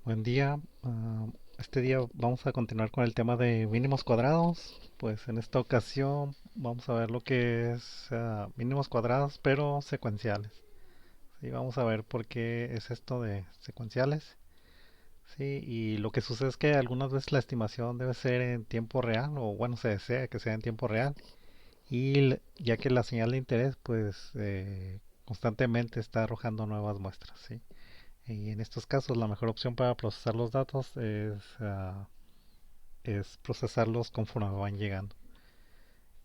Buen día. Este día vamos a continuar con el tema de mínimos cuadrados. Pues en esta ocasión vamos a ver lo que es mínimos cuadrados, pero secuenciales. Sí, vamos a ver por qué es esto de secuenciales. Sí, y lo que sucede es que algunas veces la estimación debe ser en tiempo real, o bueno, se desea que sea en tiempo real. Ya que la señal de interés, pues constantemente está arrojando nuevas muestras, ¿sí? Y en estos casos la mejor opción para procesar los datos es procesarlos conforme van llegando.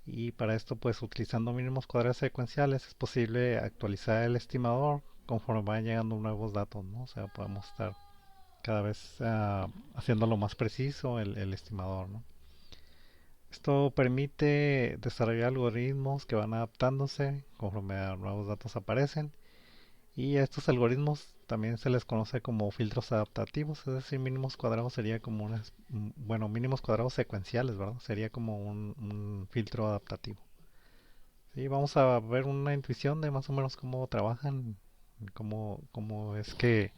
Y para esto, pues utilizando mínimos cuadrados secuenciales es posible actualizar el estimador conforme van llegando nuevos datos, ¿no? O sea, podemos estar cada vez haciéndolo más preciso el estimador, ¿no? Esto permite desarrollar algoritmos que van adaptándose conforme a nuevos datos aparecen. Y a estos algoritmos también se les conoce como filtros adaptativos, es decir, mínimos cuadrados sería como bueno, mínimos cuadrados secuenciales, ¿verdad? Sería como un filtro adaptativo. Sí, vamos a ver una intuición de más o menos cómo trabajan, cómo es que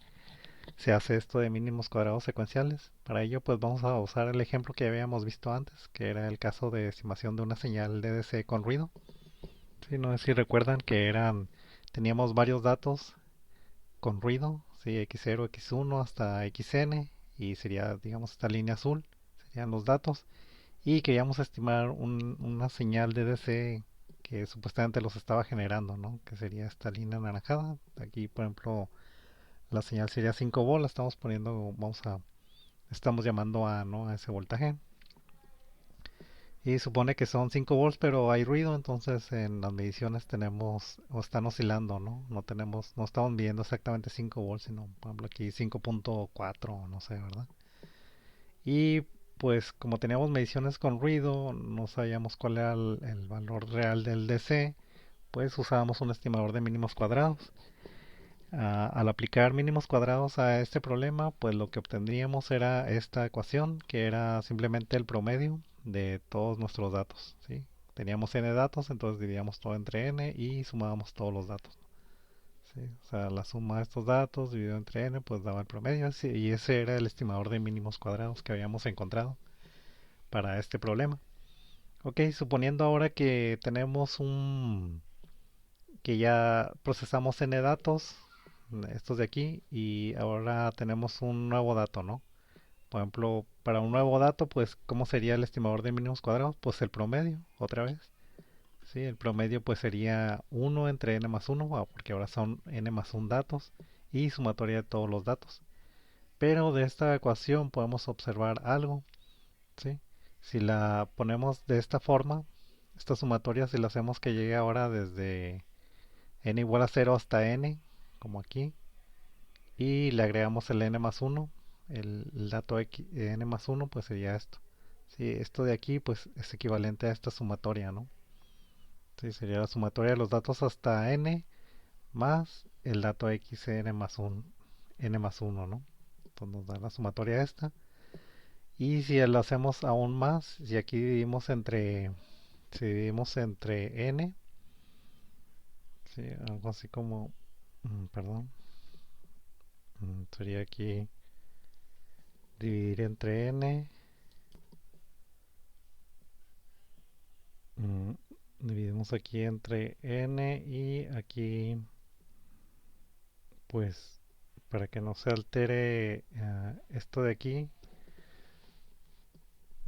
se hace esto de mínimos cuadrados secuenciales. Para ello, pues vamos a usar el ejemplo que habíamos visto antes, que era el caso de estimación de una señal DDC con ruido. Sí, no sé si recuerdan que teníamos varios datos con ruido, sí, X0, X1 hasta XN, y sería, digamos, esta línea azul, serían los datos, y queríamos estimar una señal de DC que supuestamente los estaba generando, ¿no? Que sería esta línea anaranjada. Aquí, por ejemplo, la señal sería 5 volts, estamos llamando a, ¿no? A ese voltaje. Y supone que son 5 volts, pero hay ruido, entonces en las mediciones o están oscilando, ¿no? No estamos midiendo exactamente 5 volts, sino, por ejemplo, aquí 5.4, no sé, ¿verdad? Y pues como teníamos mediciones con ruido, no sabíamos cuál era el valor real del DC, pues usábamos un estimador de mínimos cuadrados. Al aplicar mínimos cuadrados a este problema, pues lo que obtendríamos era esta ecuación, que era simplemente el promedio de todos nuestros datos, ¿sí? Teníamos n datos, entonces dividíamos todo entre n y sumábamos todos los datos, ¿sí? O sea, la suma de estos datos dividido entre n, pues daba el promedio, y ese era el estimador de mínimos cuadrados que habíamos encontrado para este problema. Ok, suponiendo ahora que ya procesamos n datos, estos de aquí, y ahora tenemos un nuevo dato, ¿no? Por ejemplo, para un nuevo dato, pues, ¿cómo sería el estimador de mínimos cuadrados? Pues el promedio, otra vez. Sí, el promedio pues sería uno entre n más uno, porque ahora son n más 1 datos, y sumatoria de todos los datos. Pero de esta ecuación podemos observar algo, ¿sí? Si la ponemos de esta forma, esta sumatoria, si la hacemos que llegue ahora desde n igual a 0 hasta n, como aquí, y le agregamos el n más uno, el dato x, n más uno, pues sería esto. Sí, esto de aquí pues es equivalente a esta sumatoria, ¿no? Sí, sería la sumatoria de los datos hasta n más el dato x n más uno, ¿no? Entonces nos da la sumatoria esta. Y si lo hacemos aún más, si aquí si dividimos entre n, sí, algo así como, perdón, sería aquí dividir entre n. Mm, Dividimos aquí entre n y aquí, pues, para que no se altere esto de aquí,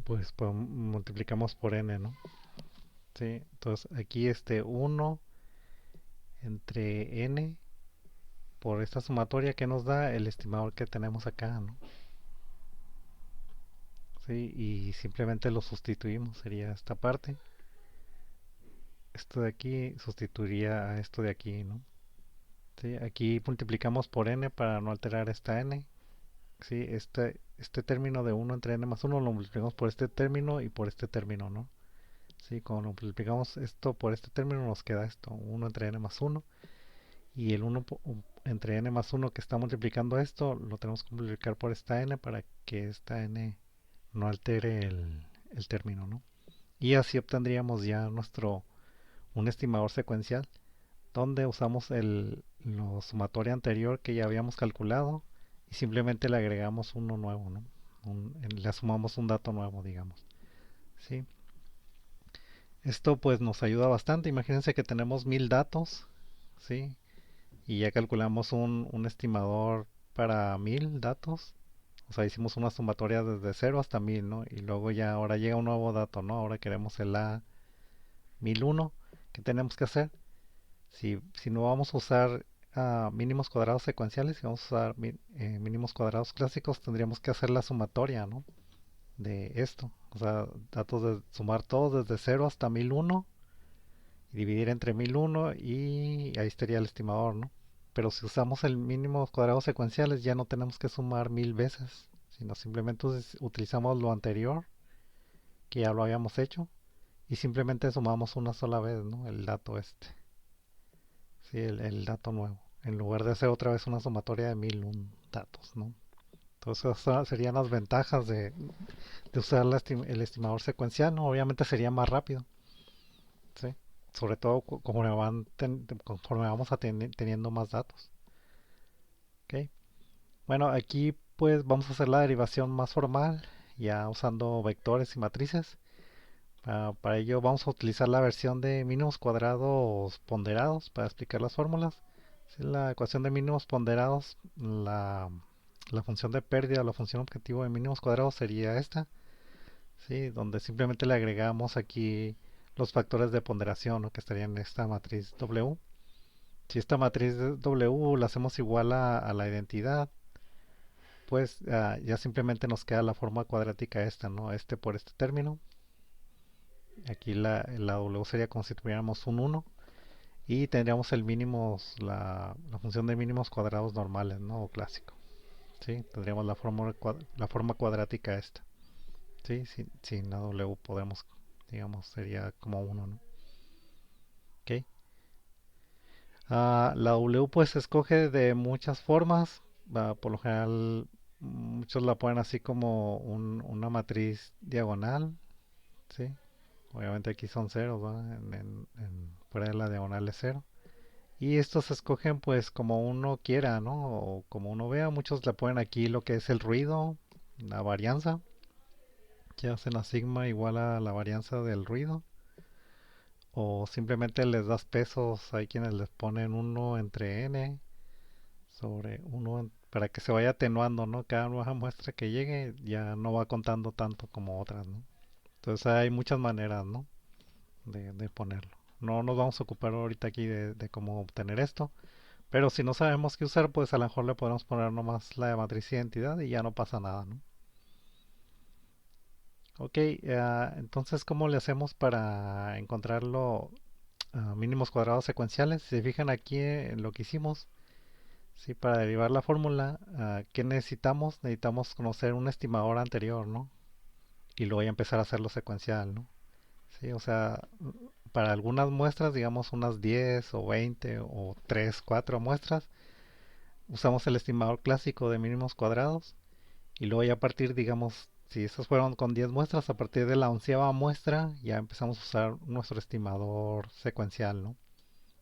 pues multiplicamos por n, ¿no? Sí, entonces aquí este uno entre n por esta sumatoria que nos da el estimador que tenemos acá, ¿no? Sí, y simplemente lo sustituimos, sería esta parte. Esto de aquí sustituiría a esto de aquí, ¿no? Sí, aquí multiplicamos por n para no alterar esta n. Sí, este término de uno entre n más uno lo multiplicamos por este término y por este término, ¿no? Sí, cuando multiplicamos esto por este término nos queda esto, uno entre n más uno. Y el entre n más uno que está multiplicando esto lo tenemos que multiplicar por esta n para que esta n no altere el término, ¿no? Y así obtendríamos ya un estimador secuencial donde usamos lo sumatorio anterior que ya habíamos calculado y simplemente le agregamos uno nuevo, ¿no? Le sumamos un dato nuevo, digamos. ¿Sí? Esto pues nos ayuda bastante. Imagínense que tenemos 1000 datos, ¿sí? Y ya calculamos un estimador para 1000 datos. O sea, hicimos una sumatoria desde 0 hasta 1000, ¿no? Y luego ya ahora llega un nuevo dato, ¿no? Ahora queremos el A1001. ¿Qué tenemos que hacer? Si no vamos a usar mínimos cuadrados secuenciales, si vamos a usar mínimos cuadrados clásicos, tendríamos que hacer la sumatoria, ¿no? De esto. O sea, datos de sumar todos desde 0 hasta 1001 y dividir entre 1001 y ahí estaría el estimador, ¿no? Pero si usamos el mínimo cuadrados secuenciales ya no tenemos que sumar 1000 veces, sino simplemente utilizamos lo anterior, que ya lo habíamos hecho, y simplemente sumamos una sola vez, ¿no? El dato este, sí, el dato nuevo, en lugar de hacer otra vez una sumatoria de 1001 datos, ¿no? Entonces esas serían las ventajas de usar el estimador secuencial, ¿no? Obviamente sería más rápido, ¿sí? Sobre todo conforme vamos teniendo más datos. ¿Ok? Bueno, aquí pues vamos a hacer la derivación más formal, ya usando vectores y matrices. Para ello vamos a utilizar la versión de mínimos cuadrados ponderados para explicar las fórmulas. Si la ecuación de mínimos ponderados, la función de pérdida o la función objetivo de mínimos cuadrados sería esta, ¿sí? Donde simplemente le agregamos aquí los factores de ponderación, ¿no? Que estarían en esta matriz W. Si esta matriz W la hacemos igual a la identidad, pues ya simplemente nos queda la forma cuadrática esta, ¿no? Este por este término. Aquí la W sería como si tuviéramos un 1 y tendríamos la función de mínimos cuadrados normales, ¿no? O clásico. ¿Sí? Tendríamos la forma cuadrática esta. ¿Sí? Sin la W podemos, digamos, sería como 1, ¿no? ¿Ok? La W pues se escoge de muchas formas. Por lo general, muchos la ponen así como una matriz diagonal, ¿sí? Obviamente aquí son ceros, ¿verdad? Fuera de la diagonal es cero. Y estos se escogen pues como uno quiera, ¿no? O como uno vea. Muchos le ponen aquí lo que es el ruido, la varianza, que hacen la sigma igual a la varianza del ruido. O simplemente les das pesos, hay quienes les ponen uno entre n sobre uno para que se vaya atenuando, ¿no? Cada nueva muestra que llegue ya no va contando tanto como otras, ¿no? Entonces hay muchas maneras, ¿no? De ponerlo. No nos vamos a ocupar ahorita aquí de cómo obtener esto, pero si no sabemos qué usar, pues a lo mejor le podemos poner nomás la de matriz identidad y ya no pasa nada, ¿no? Ok, entonces, ¿cómo le hacemos para encontrar los mínimos cuadrados secuenciales? Si se fijan aquí en lo que hicimos, sí, para derivar la fórmula, ¿qué necesitamos? Necesitamos conocer un estimador anterior, ¿no? Y luego ya empezar a hacerlo secuencial, ¿no? Sí, o sea, para algunas muestras, digamos unas 10 o 20 o 3 4 muestras, usamos el estimador clásico de mínimos cuadrados y luego ya a partir, digamos, si esas fueron con 10 muestras, a partir de la onceava muestra ya empezamos a usar nuestro estimador secuencial, ¿no?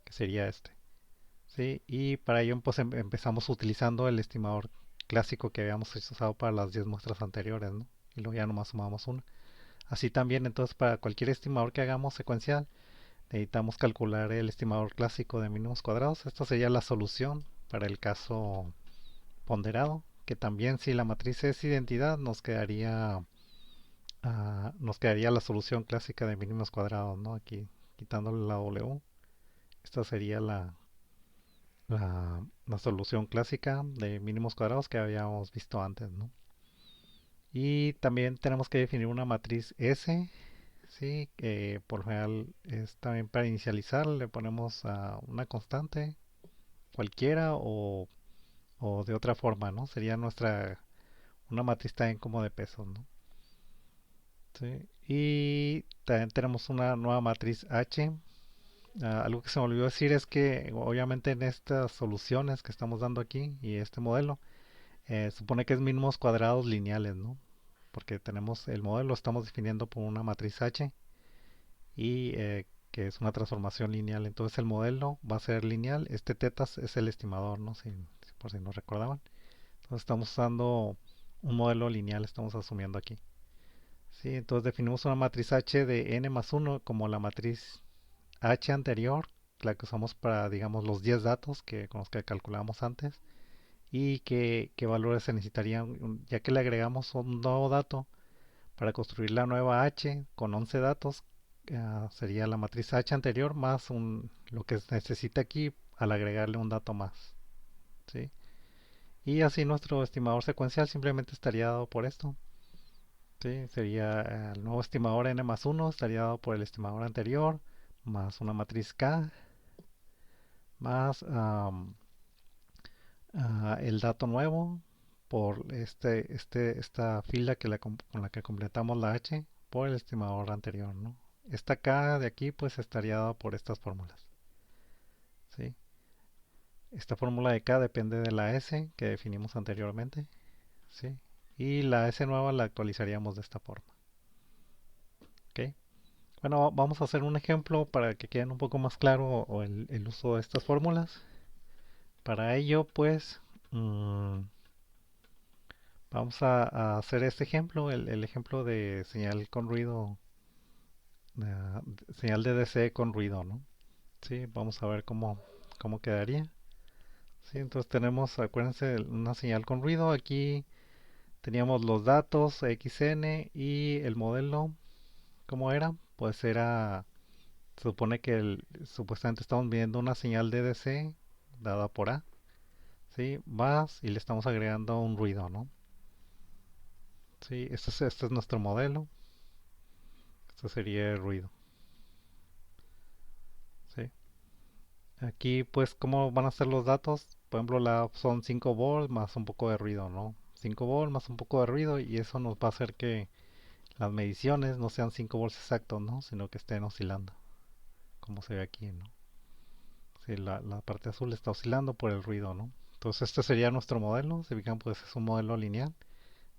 Que sería este. ¿Sí? Y para ello pues empezamos utilizando el estimador clásico que habíamos usado para las 10 muestras anteriores, ¿no? Y luego ya nomás sumamos una. Así también entonces para cualquier estimador que hagamos secuencial, necesitamos calcular el estimador clásico de mínimos cuadrados. Esta sería la solución para el caso ponderado, que también si la matriz es identidad nos quedaría la solución clásica de mínimos cuadrados, ¿no? Aquí quitándole la W. Esta sería la solución clásica de mínimos cuadrados que habíamos visto antes, ¿no? Y también tenemos que definir una matriz S, ¿sí? Que por lo general es también para inicializar, le ponemos a una constante cualquiera o de otra forma, ¿no? Sería una matriz también como de pesos, ¿no? ¿Sí? Y también tenemos una nueva matriz H. Algo que se me olvidó decir es que obviamente en estas soluciones que estamos dando aquí y este modelo, supone que es mínimos cuadrados lineales, ¿no? Porque tenemos el modelo, estamos definiendo por una matriz H y que es una transformación lineal. Entonces el modelo va a ser lineal. Este teta es el estimador, ¿no? Por si no recordaban. Entonces estamos usando un modelo lineal, estamos asumiendo aquí. Sí, entonces definimos una matriz H de n más uno como la matriz H anterior, la que usamos para, digamos, los 10 datos con los que calculamos antes, y qué valores se necesitarían, ya que le agregamos un nuevo dato para construir la nueva H con 11 datos, sería la matriz H anterior más lo que se necesita aquí al agregarle un dato más. ¿Sí? Y así nuestro estimador secuencial simplemente estaría dado por esto. ¿Sí? Sería el nuevo estimador n más uno estaría dado por el estimador anterior, más una matriz K, más el dato nuevo por esta fila con la que completamos la H por el estimador anterior, ¿no? Esta K de aquí pues estaría dada por estas fórmulas, ¿sí? Esta fórmula de K depende de la S que definimos anteriormente, ¿sí? Y la S nueva la actualizaríamos de esta forma, ¿ok? Bueno, vamos a hacer un ejemplo para que quede un poco más claro el uso de estas fórmulas. Para ello, pues, vamos a hacer este ejemplo, el ejemplo de señal con ruido, señal de DC con ruido, ¿no? Sí, vamos a ver cómo quedaría. Sí, entonces tenemos, acuérdense, una señal con ruido. Aquí teníamos los datos XN y el modelo, ¿cómo era? Pues se supone que supuestamente estamos viendo una señal de DC dada por A, ¿sí? Más y le estamos agregando un ruido, ¿no? Sí, este es nuestro modelo. Esto sería el ruido, ¿sí? Aquí, pues, ¿cómo van a ser los datos? Por ejemplo, son 5 volts más un poco de ruido, ¿no? 5 volts más un poco de ruido y eso nos va a hacer que las mediciones no sean 5 volts exactos, ¿no? Sino que estén oscilando, como se ve aquí, ¿no? Sí, la parte azul está oscilando por el ruido, ¿no? Entonces este sería nuestro modelo, si fijan pues es un modelo lineal.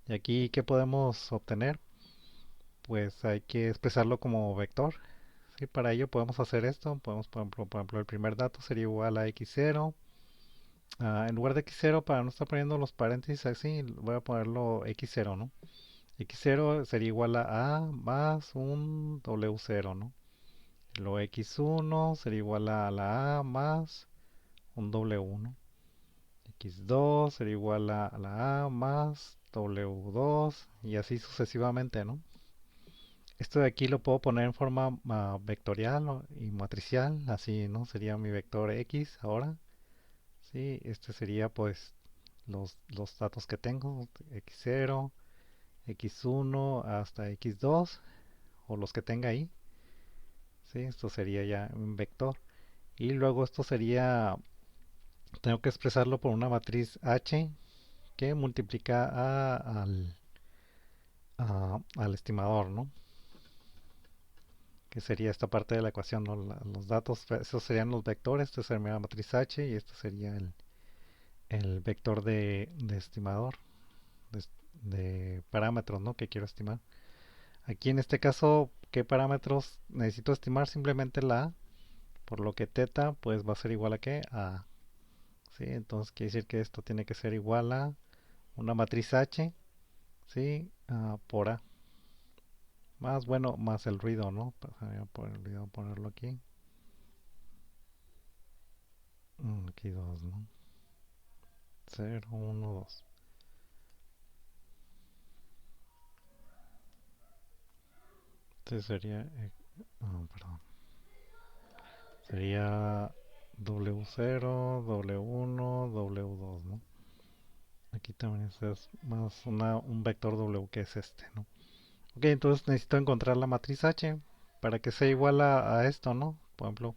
Y aquí, ¿qué podemos obtener? Pues hay que expresarlo como vector. ¿Sí? Para ello podemos hacer esto, podemos por ejemplo el primer dato sería igual a x0. En lugar de x0, para no estar poniendo los paréntesis así, voy a ponerlo x0, ¿no? X0 sería igual a más un W0, ¿no? Luego X1 sería igual a la A más un W1. X2 sería igual a la A más W2 y así sucesivamente, ¿no? Esto de aquí lo puedo poner en forma vectorial y matricial, así, ¿no? Sería mi vector X ahora. Sí, este sería pues los datos que tengo, X0, X1 hasta X2 o los que tenga ahí. Sí, esto sería ya un vector. Y luego esto sería, tengo que expresarlo por una matriz H que multiplica al estimador, ¿no? Que sería esta parte de la ecuación, ¿no? Los datos, esos serían los vectores, esta sería la matriz H y este sería el vector de estimador, de, de parámetros, ¿no? Que quiero estimar. Aquí en este caso, ¿qué parámetros necesito estimar? Simplemente la A, por lo que teta pues va a ser igual a ¿qué? A. ¿Sí? Entonces quiere decir que esto tiene que ser igual a una matriz H, ¿sí? Por A. Más, bueno, más el ruido, ¿no? Por el ruido ponerlo aquí. Aquí 2, ¿no? 0, 1, 2. Este sería, perdón, sería W0, W1, W2, ¿no? Aquí también es más un vector W que es este, ¿no? Ok, entonces necesito encontrar la matriz H para que sea igual a esto, ¿no? Por ejemplo,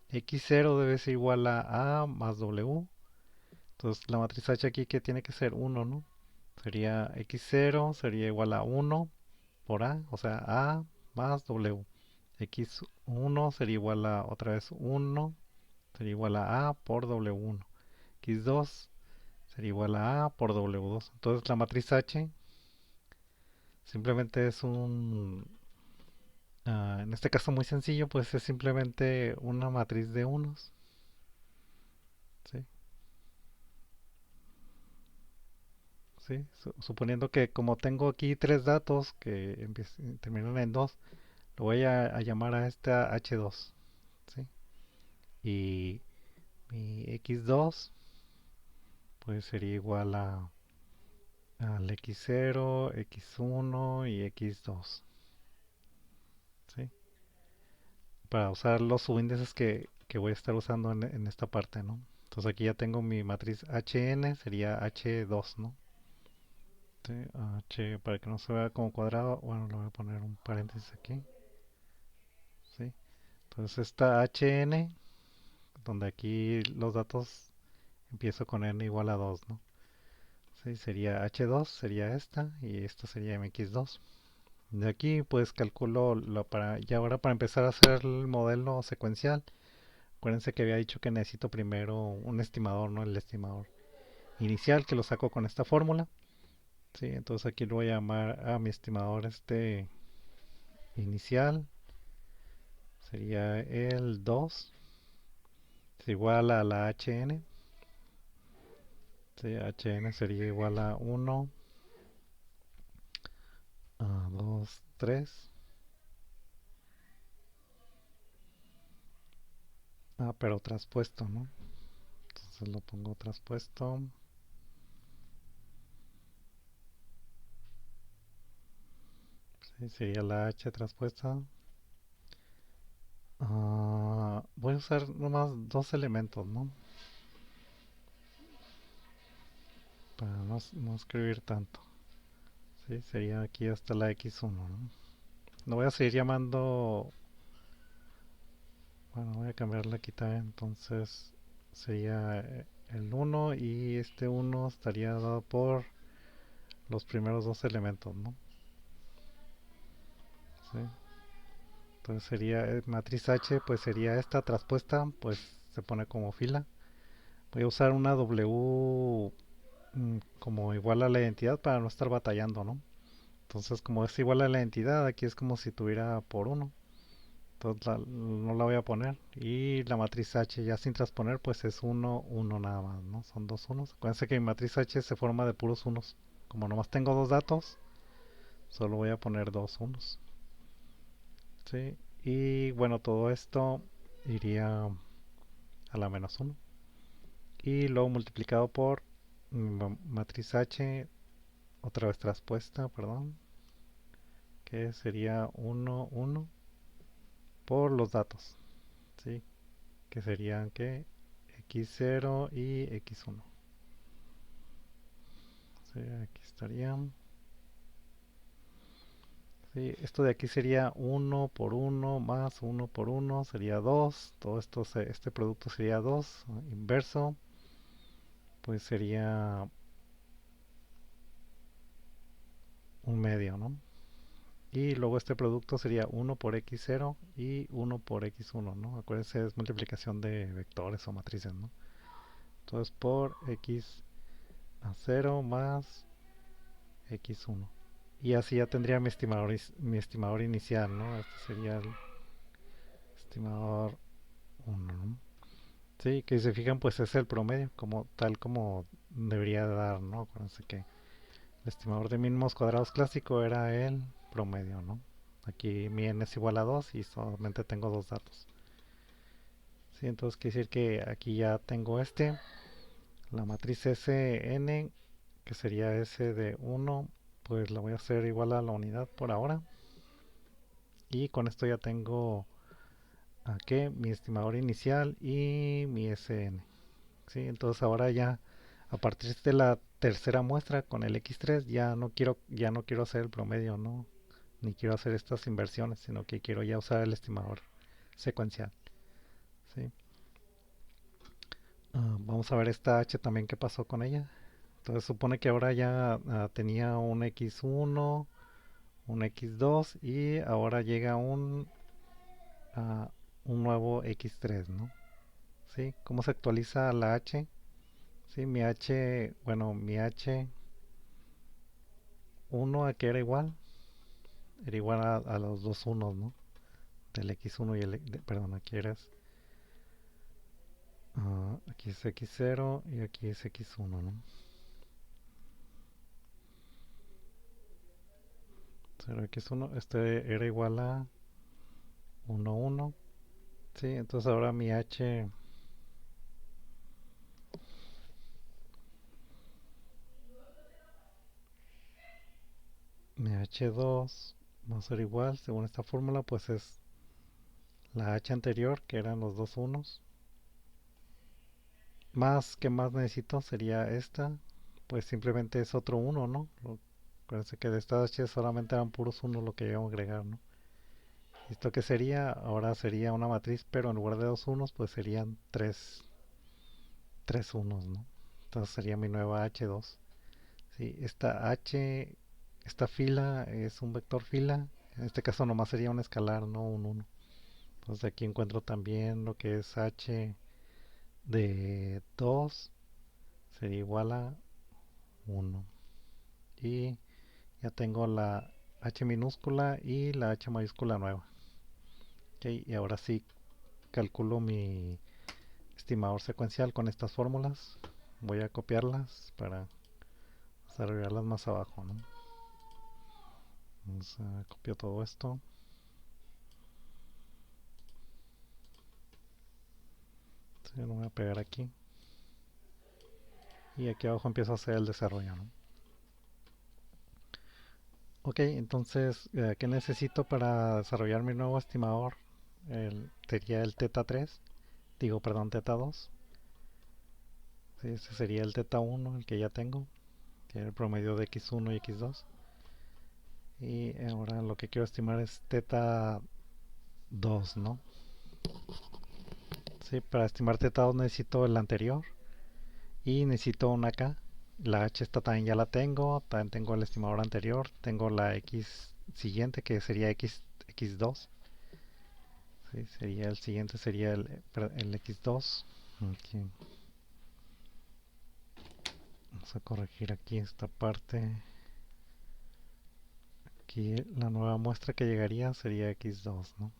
X0 debe ser igual a más W. Entonces la matriz H aquí que tiene que ser 1, ¿no? Sería X0 sería igual a 1 por A, o sea, A más W. X1 sería igual a otra vez 1, sería igual a por W1. X2 sería igual a por W2. Entonces la matriz H simplemente es en este caso muy sencillo, pues es simplemente una matriz de unos. ¿Sí? ¿sí? Suponiendo que como tengo aquí tres datos que terminan en 2, lo voy a llamar a esta H2, ¿sí? Y mi X2 pues sería igual al X0, X1 y X2, ¿sí? Para usar los subíndices que voy a estar usando en esta parte, ¿no? Entonces aquí ya tengo mi matriz HN, sería H2, ¿no? Sí, H, para que no se vea como cuadrado, bueno, le voy a poner un paréntesis aquí, ¿sí? Entonces esta HN, donde aquí los datos empiezo con n igual a 2, ¿no? Sí, sería H2, sería esta, y esta sería MX2. De aquí pues calculo y ahora para empezar a hacer el modelo secuencial, acuérdense que había dicho que necesito primero un estimador, ¿no? El estimador inicial que lo saco con esta fórmula. Sí, entonces aquí lo voy a llamar a mi estimador inicial, sería el 2, es igual a la HN. Sí, HN sería igual a 1, a 2, 3. Ah, pero traspuesto, ¿no? Entonces lo pongo traspuesto. Sí, sería la H traspuesta. Voy a usar nomás dos elementos, ¿no? Para no escribir tanto. Sí, sería aquí hasta la X1, ¿no? Lo voy a seguir llamando. Bueno, voy a cambiarla aquí también. Entonces sería el 1 y este 1 estaría dado por los primeros dos elementos, ¿no? Sí. Entonces sería matriz H, pues sería esta traspuesta, pues se pone como fila. Voy a usar una W como igual a la identidad para no estar batallando, ¿no? Entonces como es igual a la identidad, aquí es como si tuviera por uno. Entonces no la voy a poner. Y la matriz H ya sin transponer, pues es uno, uno nada más, ¿no? Son dos unos. Acuérdense que mi matriz H se forma de puros unos. Como nomás tengo dos datos, solo voy a poner dos unos. ¿Sí? Y bueno, todo esto iría a la menos uno. Y luego multiplicado por matriz H, otra vez traspuesta, perdón, que sería uno uno por los datos, ¿sí? Que serían que x0 y x1. Sí, aquí estarían. Sí, esto de aquí sería uno por uno más uno por uno sería 2. Todo esto, este producto sería 2. Inverso, pues sería un medio, ¿no? Y luego este producto sería uno por x0 y uno por x1, ¿no? Acuérdense, es multiplicación de vectores o matrices, ¿no? Entonces por x a 0 más x1. Y así ya tendría mi estimador inicial, ¿no? Este sería el estimador 1, ¿no? Sí, que si se fijan, pues es el promedio, como tal como debería dar, ¿no? Acuérdense que el estimador de mínimos cuadrados clásico era el promedio, ¿no? Aquí mi n es igual a 2 y solamente tengo dos datos. Sí, entonces quiere decir que aquí ya tengo la matriz Sn, que sería S de 1, pues la voy a hacer igual a la unidad por ahora. Y con esto ya tengo aquí mi estimador inicial y mi Sn. ¿Sí? Entonces ahora ya a partir de la tercera muestra con el X3 ya no quiero hacer el promedio, ¿no? Ni quiero hacer estas inversiones, sino que quiero ya usar el estimador secuencial. ¿Sí? Vamos a ver esta H también qué pasó con ella. Entonces supone que ahora ya tenía un X1, un X2 y ahora llega un nuevo X3, ¿no? ¿Sí? ¿Cómo se actualiza la H? Sí, mi H, bueno, mi H1 a que era igual a los dos unos, ¿no? Del X1 y perdón, aquí es X0 y aquí es X1, ¿no? 0x1, este era igual a 1, 1. Sí, entonces ahora mi h2 va a ser igual, según esta fórmula, pues es la h anterior, que eran los dos unos. Más que más necesito sería esta, pues simplemente es otro uno, ¿no? Acuérdense que de estas h solamente eran puros unos lo que íbamos a agregar, ¿no? ¿Esto qué sería? Ahora sería una matriz, pero en lugar de dos unos, pues serían tres unos, ¿no? Entonces sería mi nueva h2. Sí, esta fila es un vector fila. En este caso nomás sería un escalar, no un uno. Entonces aquí encuentro también lo que es h de 2 sería igual a uno. Y ya tengo la h minúscula y la h mayúscula nueva. Okay, y ahora sí calculo mi estimador secuencial con estas fórmulas. Voy a copiarlas para desarrollarlas más abajo, ¿no? Vamos a copiar todo esto. Sí, lo voy a pegar aquí. Y aquí abajo empiezo a hacer el desarrollo, ¿no? Ok, entonces, ¿qué necesito para desarrollar mi nuevo estimador? Sería el teta 3, digo, perdón, teta 2. Sí, ese sería el teta 1, el que ya tengo, que es el promedio de x1 y x2. Y ahora lo que quiero estimar es teta 2, ¿no? Sí, para estimar teta 2 necesito el anterior y necesito una K. La H esta también ya la tengo, también tengo el estimador anterior, tengo la X siguiente que sería X2. Sí, sería el siguiente, sería el X2. Aquí. Vamos a corregir aquí esta parte. Aquí la nueva muestra que llegaría sería X2, ¿no?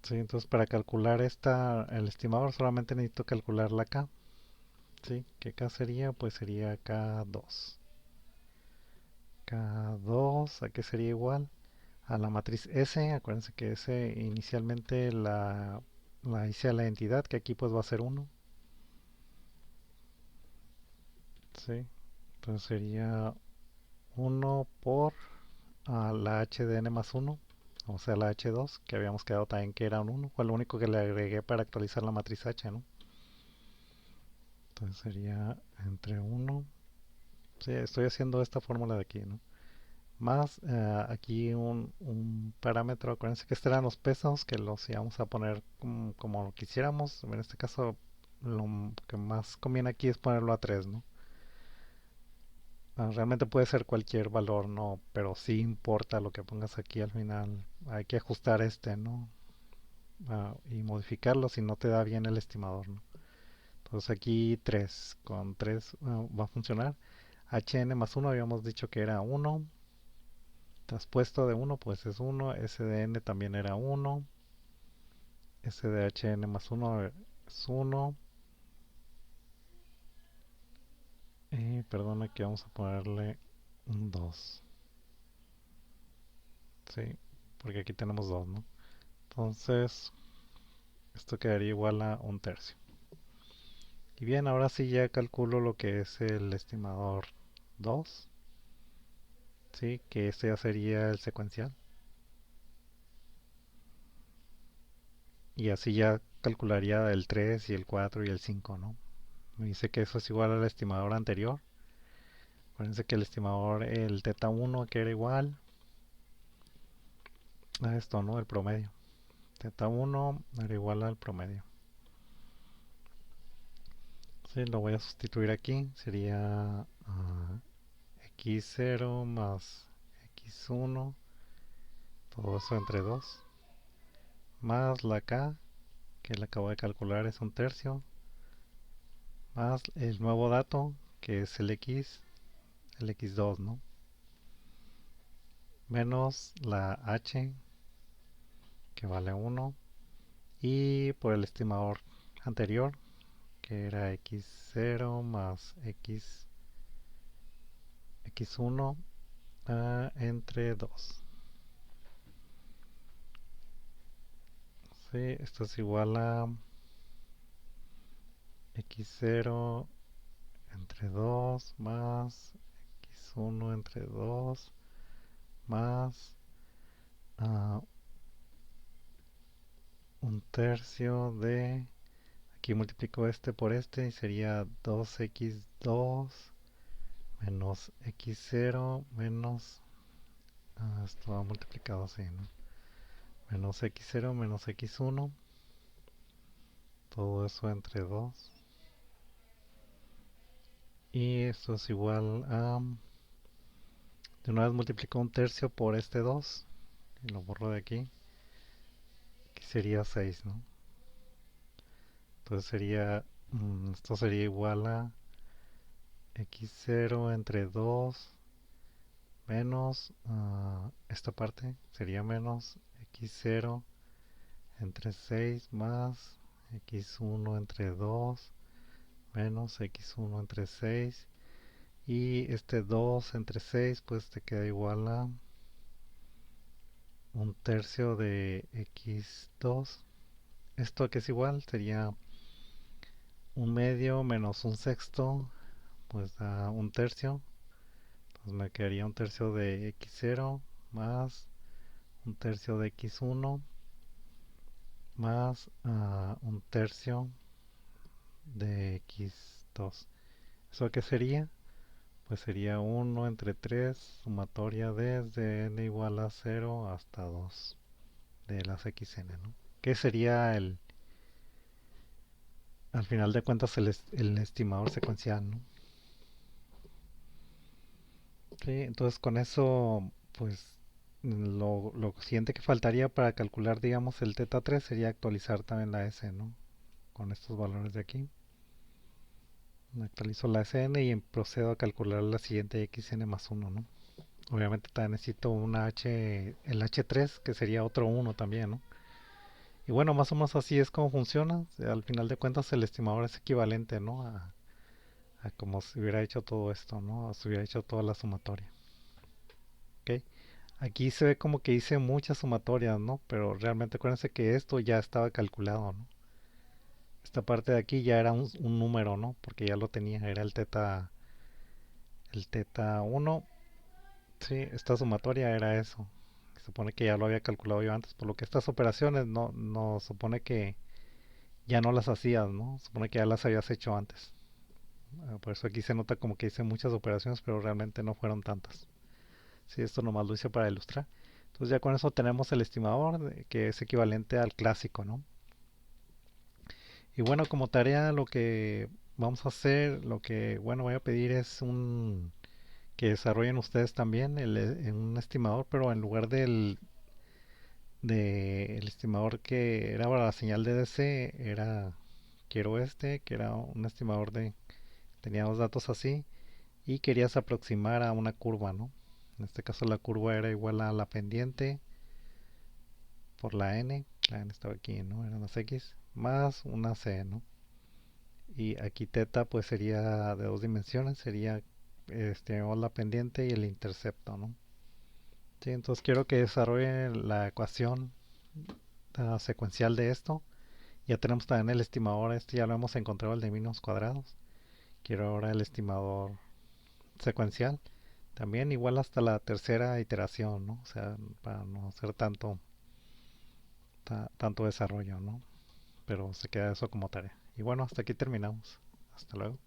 Sí, entonces para calcular el estimador solamente necesito calcular la K. Sí, que K sería, pues sería K2. K2, ¿a qué sería igual? A la matriz S. Acuérdense que S inicialmente la hice a la entidad, que aquí pues va a ser uno. Sí, entonces sería uno por la h de n más uno, o sea la h2, que habíamos quedado también que era un uno, fue lo único que le agregué para actualizar la matriz h, ¿no? Entonces sería entre uno. Sí, estoy haciendo esta fórmula de aquí, ¿no? Más aquí un parámetro, acuérdense que estos eran los pesos, que los íbamos a poner como quisiéramos. En este caso lo que más conviene aquí es ponerlo a 3, ¿no? Realmente puede ser cualquier valor, ¿no? Pero sí importa lo que pongas aquí al final. Hay que ajustar ¿no? Y modificarlo si no te da bien el estimador, ¿no? Entonces aquí 3 con 3 va a funcionar. HN más uno habíamos dicho que era uno. Traspuesto de uno pues es uno. SDN también era uno. SDHN más uno es uno. Y perdón, aquí vamos a ponerle un 2. Sí, porque aquí tenemos 2, ¿no? Entonces, esto quedaría igual a un tercio. Y bien, ahora sí ya calculo lo que es el estimador 2. Sí, que este ya sería el secuencial. Y así ya calcularía el 3 y el 4 y el 5, ¿no? Me dice que eso es igual al estimador anterior. Acuérdense que el estimador, el teta 1 que era igual a esto, ¿no? El promedio. Teta 1 era igual al promedio. Sí, lo voy a sustituir aquí. Sería x0 más x1, todo eso entre 2, más la k, que le acabo de calcular es un tercio, más el nuevo dato, que es el x2, ¿no? Menos la h, que vale 1, y por el estimador anterior, que era x0 más x1 entre 2. Sí, esto es igual a x0 entre 2 más x1 entre 2 más ah, un tercio de... Aquí multiplico este por este y sería 2x2 menos x0 menos... esto va multiplicado así, ¿no? Menos x0 menos x1. Todo eso entre 2. Y esto es igual a... De una vez multiplico un tercio por este 2 y lo borro de aquí. Aquí sería 6, ¿no? Entonces sería... esto sería igual a x0 entre 2 menos... esta parte sería menos x0 entre 6 más x1 entre 2 menos x1 entre 6. Y este 2 entre 6 pues te queda igual a un tercio de x2. Esto que es igual sería un medio menos un sexto, pues da un tercio. Entonces me quedaría un tercio de x0 más un tercio de x1 más un tercio de x2. ¿Eso qué sería? Pues sería 1 entre 3 sumatoria desde n igual a 0 hasta 2 de las xn, ¿no? ¿Qué sería al final de cuentas el estimador secuencial, ¿no? Sí, entonces con eso, pues lo siguiente que faltaría para calcular, digamos, el teta 3 sería actualizar también la S, ¿no? Con estos valores de aquí. Actualizo la SN y procedo a calcular la siguiente XN más 1, ¿no? Obviamente también necesito el H3, que sería otro 1 también, ¿no? Y bueno, más o menos así es como funciona. O sea, al final de cuentas el estimador es equivalente, ¿no? A como si hubiera hecho todo esto, ¿no? Si hubiera hecho toda la sumatoria. ¿Ok? Aquí se ve como que hice muchas sumatorias, ¿no? Pero realmente acuérdense que esto ya estaba calculado, ¿no? Esta parte de aquí ya era un número, ¿no? Porque ya lo tenía, era el teta 1. Sí, esta sumatoria era eso. Se supone que ya lo había calculado yo antes, por lo que estas operaciones no supone que ya no las hacías, ¿no? Supone que ya las habías hecho antes. Por eso aquí se nota como que hice muchas operaciones, pero realmente no fueron tantas. Sí, esto nomás lo hice para ilustrar. Entonces ya con eso tenemos el estimador, que es equivalente al clásico, ¿no? Y bueno, como tarea lo que vamos a hacer, lo que, bueno, voy a pedir es que desarrollen ustedes también un estimador, pero en lugar del estimador que era para la señal de DC, quiero que era un estimador tenía dos datos así, y querías aproximar a una curva, ¿no? En este caso la curva era igual a la pendiente por la n estaba aquí, ¿no? Eran las x, más una c, ¿no? Y aquí teta pues sería de dos dimensiones, sería la pendiente y el intercepto, ¿no? Sí, entonces quiero que desarrollen la ecuación secuencial de esto. Ya tenemos también el estimador, ya lo hemos encontrado, el de mínimos cuadrados. Quiero ahora el estimador secuencial. También igual hasta la tercera iteración, ¿no? O sea, para no hacer tanto desarrollo, ¿no? Pero se queda eso como tarea. Y bueno, hasta aquí terminamos. Hasta luego.